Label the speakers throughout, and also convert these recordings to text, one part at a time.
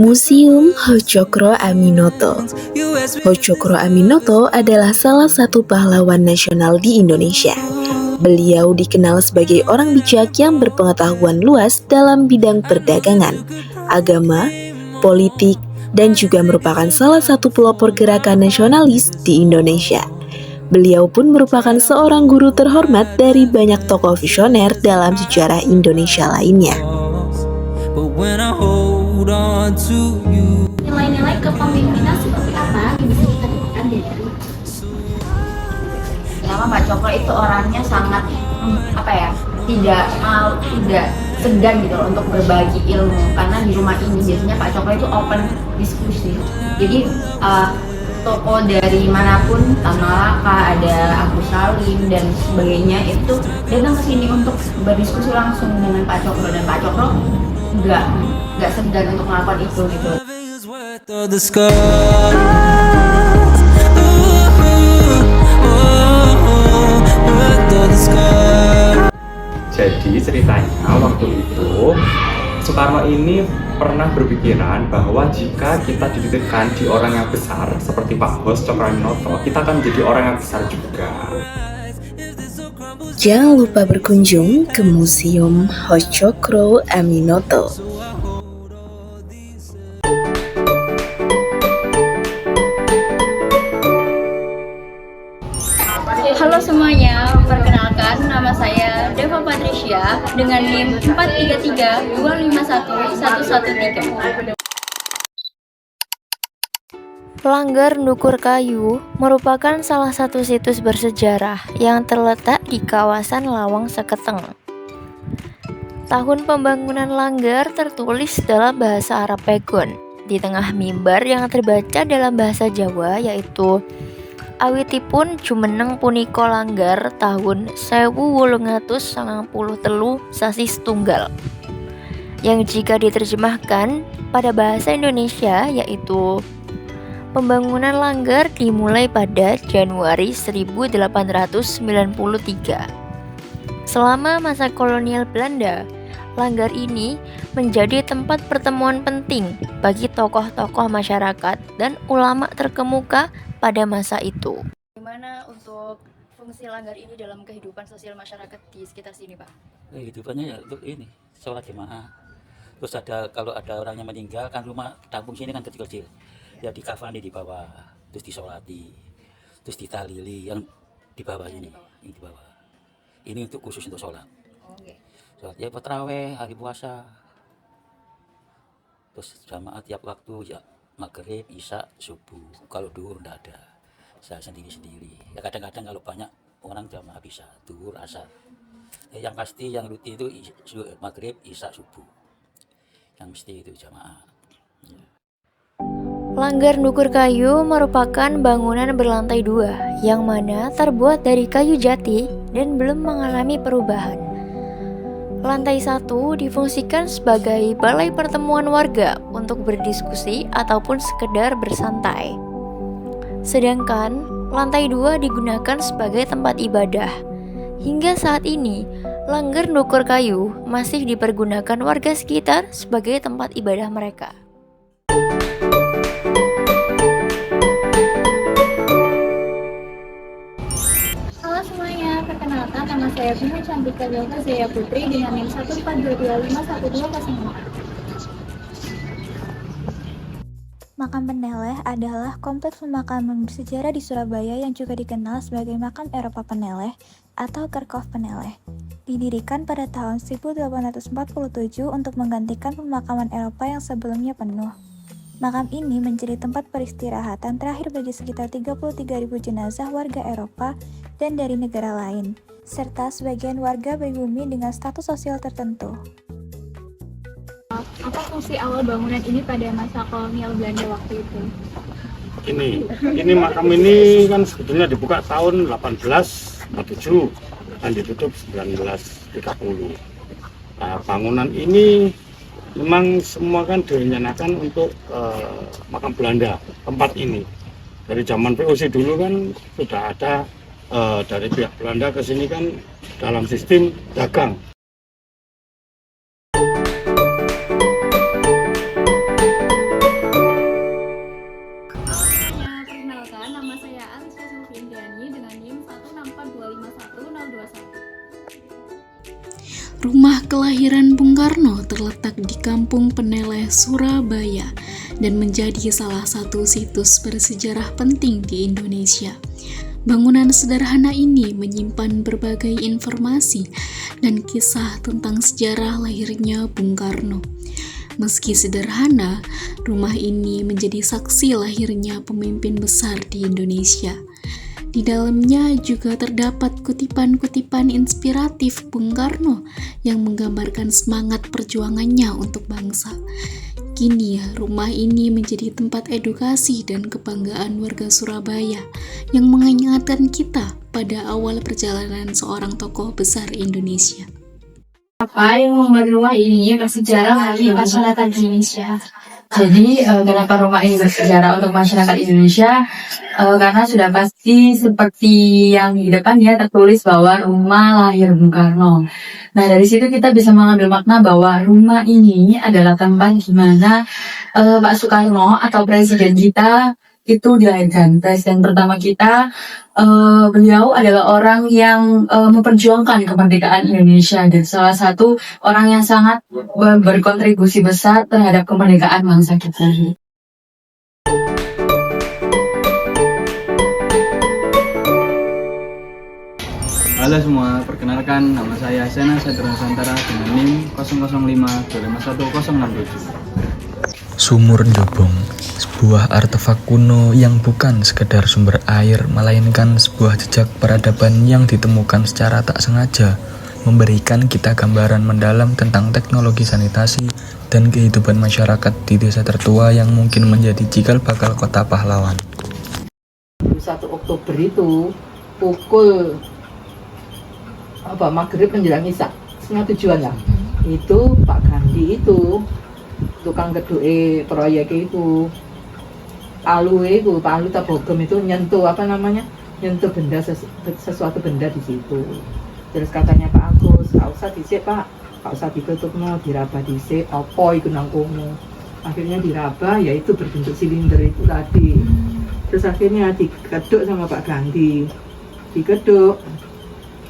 Speaker 1: Museum Hocokro Aminoto. Hocokro Aminoto adalah salah satu pahlawan nasional di Indonesia. Beliau dikenal sebagai orang bijak yang berpengetahuan luas dalam bidang perdagangan, agama, politik, dan juga merupakan salah satu pelopor gerakan nasionalis di Indonesia. Beliau pun merupakan seorang guru terhormat dari banyak tokoh visioner dalam sejarah Indonesia lainnya.
Speaker 2: Nilai-nilai kepemimpinan seperti apa yang bisa kita dapatkan dari Pertama, Pak Cokro itu orangnya sangat tidak segan gitu loh untuk berbagi ilmu, karena di rumah ini biasanya Pak Cokro itu open diskusi. Jadi tokoh dari manapun, Tamalaka, ada Agus Salim dan sebagainya itu datang ke sini untuk berdiskusi langsung dengan Pak Cokro, dan Pak Cokro nggak segan untuk melakukan itu gitu.
Speaker 3: Jadi ceritanya waktu itu Soekarno ini pernah berpikiran bahwa jika kita dititipkan di orang yang besar seperti Pak Hocokro Aminoto, kita akan menjadi orang yang besar juga.
Speaker 1: Jangan lupa berkunjung ke Museum Hocokro Aminoto.
Speaker 4: Halo semuanya, perkenalkan nama saya Deva Patricia dengan NIM 433251113.
Speaker 5: Langgar Ndukur Kayu merupakan salah satu situs bersejarah yang terletak di kawasan Lawang Seketeng. Tahun pembangunan Langgar tertulis dalam bahasa Arab Pegon, di tengah mimbar yang terbaca dalam bahasa Jawa, yaitu awitipun jumeneng punika Langgar tahun 1893 sasi setunggal, yang jika diterjemahkan pada bahasa Indonesia yaitu pembangunan Langgar dimulai pada Januari 1893. Selama masa kolonial Belanda, Langgar ini menjadi tempat pertemuan penting bagi tokoh-tokoh masyarakat dan ulama terkemuka pada masa itu.
Speaker 4: Gimana untuk fungsi Langgar ini dalam kehidupan sosial masyarakat di sekitar sini, Pak?
Speaker 6: Kehidupannya ya untuk ini, sholat jemaah. Terus kalau ada orang yang meninggal kan rumah kampung sini kan kecil-kecil. Ya dikafani di bawah, terus disolati, terus ditalili yang di bawah ini di bawah. Ini untuk khusus untuk sholat. Sholat ya tarawih, hari puasa. Terus jamaah tiap waktu ya maghrib, isya, subuh. Kalau duhur enggak ada, saya sendiri-sendiri. Ya kadang-kadang kalau banyak orang jamaah bisa duhur, asar. Yang pasti yang rutin itu maghrib, isya, subuh. Yang mesti itu jamaah. Ya.
Speaker 5: Langgar Ndukur Kayu merupakan bangunan berlantai 2 yang mana terbuat dari kayu jati dan belum mengalami perubahan. Lantai 1 difungsikan sebagai balai pertemuan warga untuk berdiskusi ataupun sekedar bersantai. Sedangkan lantai 2 digunakan sebagai tempat ibadah. Hingga saat ini, Langgar Ndukur Kayu masih dipergunakan warga sekitar sebagai tempat ibadah mereka.
Speaker 4: Halo semuanya, perkenalkan nama saya Bima Cantika Delta Zaya Putri dengan NIM 142251204.
Speaker 7: Makam Peneleh adalah kompleks pemakaman bersejarah di Surabaya yang juga dikenal sebagai Makam Eropa Peneleh atau Kerkhof Peneleh. Didirikan pada tahun 1847 untuk menggantikan pemakaman Eropa yang sebelumnya penuh. Makam ini menjadi tempat peristirahatan terakhir bagi sekitar 33.000 jenazah warga Eropa dan dari negara lain, serta sebagian warga pribumi dengan status sosial tertentu.
Speaker 4: Apa fungsi awal bangunan ini pada masa kolonial Belanda waktu itu?
Speaker 8: Ini makam ini kan sebetulnya dibuka tahun 1847 dan ditutup 1930. Nah, bangunan ini memang semua kan direncanakan untuk makam Belanda, tempat ini. Dari zaman VOC dulu kan sudah ada dari pihak Belanda ke sini kan dalam sistem dagang.
Speaker 9: Rumah kelahiran Bung Karno terletak di Kampung Peneleh, Surabaya, dan menjadi salah satu situs bersejarah penting di Indonesia. Bangunan sederhana ini menyimpan berbagai informasi dan kisah tentang sejarah lahirnya Bung Karno. Meski sederhana, rumah ini menjadi saksi lahirnya pemimpin besar di Indonesia. Di dalamnya juga terdapat kutipan-kutipan inspiratif Bung Karno yang menggambarkan semangat perjuangannya untuk bangsa. Kini, rumah ini menjadi tempat edukasi dan kebanggaan warga Surabaya yang mengingatkan kita pada awal perjalanan seorang tokoh besar Indonesia.
Speaker 2: Apa yang membuat rumah ini bersejarah bagi masyarakat Indonesia? Jadi kenapa rumah ini bersejarah untuk masyarakat Indonesia? Karena sudah pasti seperti yang di depannya tertulis bahwa rumah lahir Bung Karno. Nah, dari situ kita bisa mengambil makna bahwa rumah ini adalah tempat di mana Pak Soekarno atau presiden kita itu dilahirkan. Presiden pertama kita, beliau adalah orang yang memperjuangkan kemerdekaan Indonesia dan salah satu orang yang sangat berkontribusi besar terhadap kemerdekaan bangsa kita.
Speaker 10: Halo semua, perkenalkan nama saya Sena Satria Nusantara dengan NIM 00525511067.
Speaker 11: Sumur Njobong, sebuah artefak kuno yang bukan sekedar sumber air, melainkan sebuah jejak peradaban yang ditemukan secara tak sengaja, memberikan kita gambaran mendalam tentang teknologi sanitasi dan kehidupan masyarakat di desa tertua yang mungkin menjadi cikal bakal kota pahlawan.
Speaker 12: 1 Oktober itu pukul maghrib menjelang isya, setengah 7-an lah. Itu Pak Gandhi itu tukang kedue proyek itu palu tabogem itu nyentuh benda sesuatu benda di situ. Terus katanya Pak Agus, gak usah dhisik Pak, gak usah ditutupno, diraba dhisik apa iku nang kono. Akhirnya diraba, yaitu berbentuk silinder itu tadi. Terus akhirnya dikeduk sama Pak Gandhi,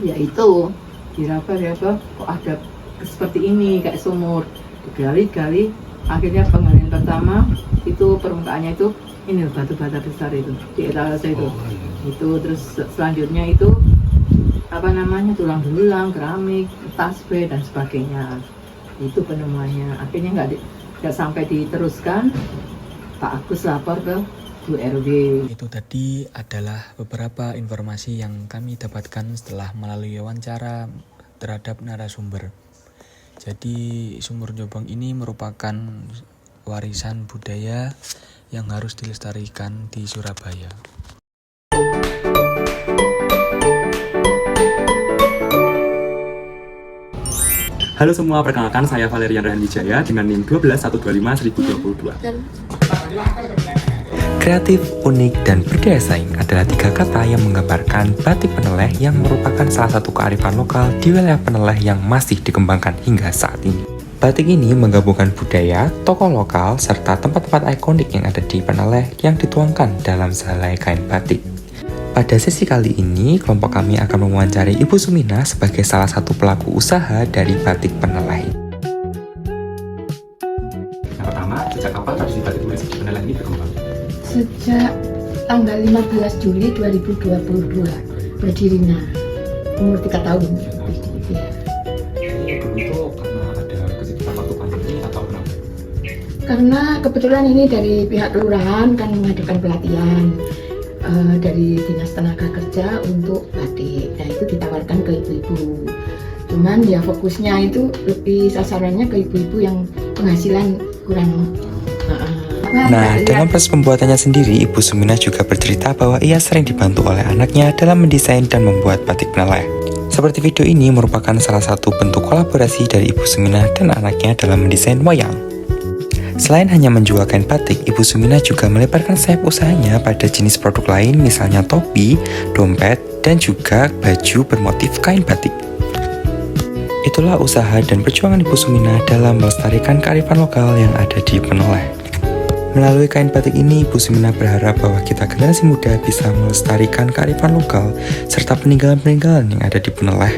Speaker 12: yaitu diraba kok ada seperti ini kayak sumur, digali, akhirnya penggalian pertama itu permukaannya itu ini batu-bata besar itu di etalase itu. Itu terus selanjutnya itu tulang belulang, keramik, tasbih dan sebagainya. Itu penemuannya. Akhirnya nggak sampai diteruskan, Pak Agus lapor ke Bu RW.
Speaker 11: Itu tadi adalah beberapa informasi yang kami dapatkan setelah melalui wawancara terhadap narasumber. Jadi Sumur Njobong ini merupakan warisan budaya yang harus dilestarikan di Surabaya.
Speaker 3: Halo semua, perkenalkan saya Valerian Rehan Wijaya dengan NIM 121251022.
Speaker 13: Kreatif, unik, dan berdaya saing adalah 3 kata yang menggambarkan batik Peneleh yang merupakan salah satu kearifan lokal di wilayah Peneleh yang masih dikembangkan hingga saat ini. Batik ini menggabungkan budaya, tokoh lokal, serta tempat-tempat ikonik yang ada di Peneleh yang dituangkan dalam sehelai kain batik. Pada sesi kali ini, kelompok kami akan mewawancari Ibu Sumina sebagai salah satu pelaku usaha dari batik Peneleh.
Speaker 3: Yang pertama, sejak kapan tradisi batik tulis di Peneleh ini berkembang?
Speaker 14: Sejak tanggal 15 Juli 2022 berdirinya, umur 3 tahun.
Speaker 3: Dulu itu karena ada kesibukan waktu pandemi atau kenapa?
Speaker 14: Karena kebetulan ini dari pihak kelurahan kan mengadakan pelatihan dari Dinas Tenaga Kerja untuk batik. Nah, itu ditawarkan ke ibu-ibu. Cuman ya fokusnya itu lebih sasarannya ke ibu-ibu yang penghasilan kurang.
Speaker 13: Nah, dalam proses pembuatannya sendiri, Ibu Sumina juga bercerita bahwa ia sering dibantu oleh anaknya dalam mendesain dan membuat batik Peneleh. Seperti video ini merupakan salah satu bentuk kolaborasi dari Ibu Sumina dan anaknya dalam mendesain wayang. Selain hanya menjual kain batik, Ibu Sumina juga melebarkan sayap usahanya pada jenis produk lain, misalnya topi, dompet, dan juga baju bermotif kain batik. Itulah usaha dan perjuangan Ibu Sumina dalam melestarikan kearifan lokal yang ada di Peneleh. Melalui kain batik ini, Ibu Sumina berharap bahwa kita generasi muda bisa melestarikan kearifan lokal serta peninggalan-peninggalan yang ada di Peneleh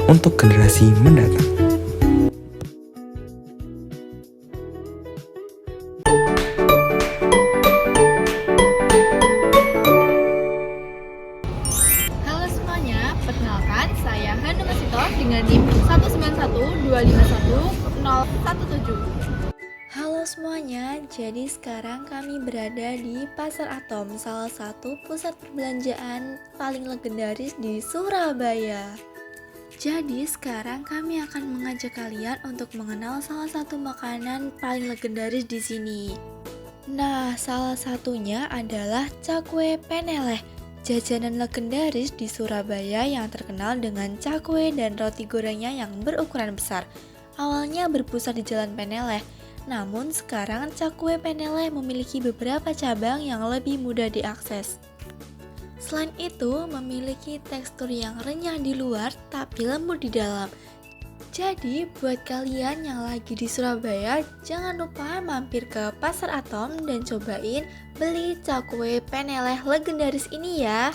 Speaker 13: untuk generasi mendatang.
Speaker 5: 017. Halo semuanya, jadi sekarang kami berada di Pasar Atom, salah satu pusat perbelanjaan paling legendaris di Surabaya. Jadi sekarang kami akan mengajak kalian untuk mengenal salah satu makanan paling legendaris di sini. Nah, salah satunya adalah cakwe peneleh, jajanan legendaris di Surabaya yang terkenal dengan cakwe dan roti gorengnya yang berukuran besar. Awalnya berpusat di Jalan Peneleh, namun sekarang cakwe peneleh memiliki beberapa cabang yang lebih mudah diakses. Selain itu, memiliki tekstur yang renyah di luar tapi lembut di dalam. Jadi, buat kalian yang lagi di Surabaya, jangan lupa mampir ke Pasar Atom dan cobain beli cakwe peneleh legendaris ini ya.